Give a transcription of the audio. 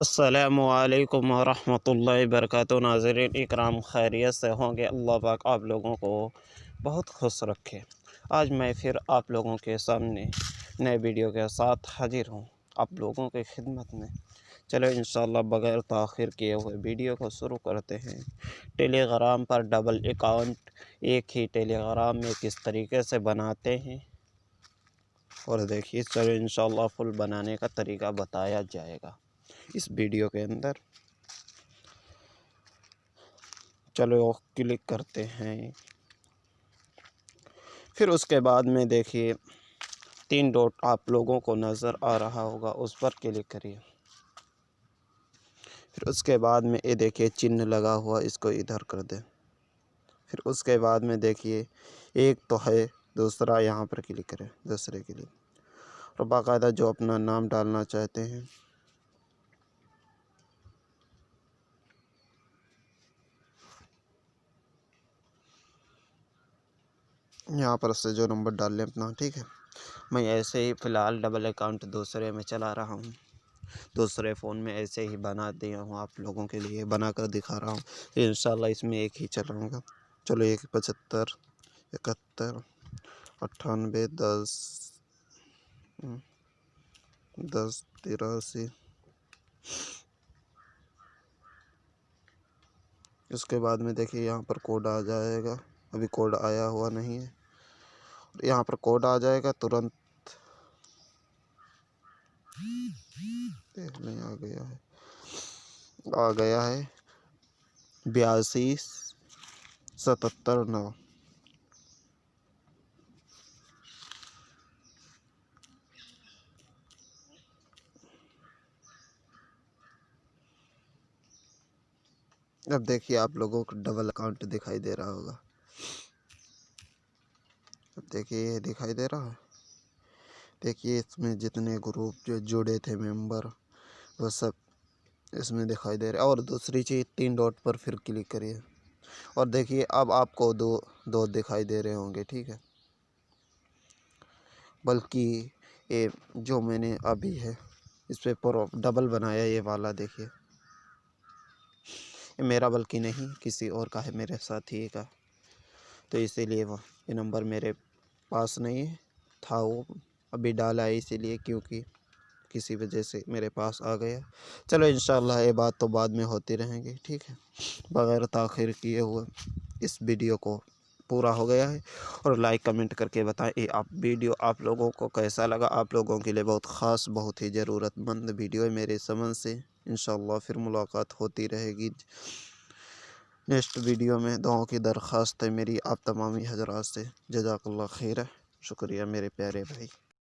अस्सलामुअलैकुम वरहमतुल्लाहि वबरकातुहू। नाज़रीन इकराम, खैरियत से होंगे। अल्लाह पाक आप लोगों को बहुत खुश रखे। आज मैं फिर आप लोगों के सामने नए वीडियो के साथ हाजिर हूँ, आप लोगों की खिदमत में। चलो इंशाअल्लाह बग़ैर ताख़िर किए हुए वीडियो को शुरू करते हैं। टेलीग्राम पर डबल अकाउंट एक ही टेलीग्राम में किस तरीके से बनाते हैं, और देखिए चलो इंशाअल्लाह फुल बनाने का तरीका बताया जाएगा इस वीडियो के अंदर। चलो क्लिक करते हैं। फिर उसके बाद में देखिए 3 डॉट आप लोगों को नज़र आ रहा होगा, उस पर क्लिक करिए। फिर उसके बाद में ये देखिए चिन्ह लगा हुआ, इसको इधर कर दें। फिर उसके बाद में देखिए एक तो है, दूसरा यहाँ पर क्लिक करें दूसरे के लिए, और बाकायदा जो अपना नाम डालना चाहते हैं यहाँ पर से जो नंबर डाल लें अपना, ठीक है। मैं ऐसे ही फ़िलहाल डबल अकाउंट दूसरे में चला रहा हूँ, दूसरे फ़ोन में ऐसे ही बना दिया हूँ, आप लोगों के लिए बना कर दिखा रहा हूँ। इंशाल्लाह इसमें एक ही चलाऊँगा। चलो 175 71 98 10 83। इसके बाद में देखिए यहाँ पर कोड आ जाएगा, अभी कोड आया हुआ नहीं है। यहाँ पर कोड आ जाएगा तुरंत, देख लें आ गया है, 82 77 9। अब देखिए आप लोगों को डबल अकाउंट दिखाई दे रहा होगा। अब देखिए ये दिखाई दे रहा है। देखिए इसमें जितने ग्रुप जो जुड़े थे मेंबर, वो सब इसमें दिखाई दे रहे हैं। और दूसरी चीज़ 3 डॉट पर फिर क्लिक करिए, और देखिए अब आपको दो दिखाई दे रहे होंगे, ठीक है। बल्कि ये जो मैंने अभी है इस पर डबल बनाया, ये वाला देखिए, ये मेरा बल्कि नहीं किसी और का है, मेरे साथी का। तो इसीलिए वो ये नंबर मेरे पास नहीं था, वो अभी डाला है इसीलिए, क्योंकि किसी वजह से मेरे पास आ गया। चलो इंशाल्लाह ये बात तो बाद में होती रहेंगी, ठीक है। बग़ैर ताख़िर किए हुए इस वीडियो को पूरा हो गया है, और लाइक कमेंट करके बताएं ये आप वीडियो आप लोगों को कैसा लगा। आप लोगों के लिए बहुत ख़ास, बहुत ही ज़रूरतमंद वीडियो है मेरे समझ से। इंशाल्लाह फिर मुलाकात होती रहेगी नेक्स्ट वीडियो में। दुआओं की दरख्वास्त है मेरी आप तमामी हज़रात से। जज़ाकल्लाह खैर, शुक्रिया मेरे प्यारे भाई।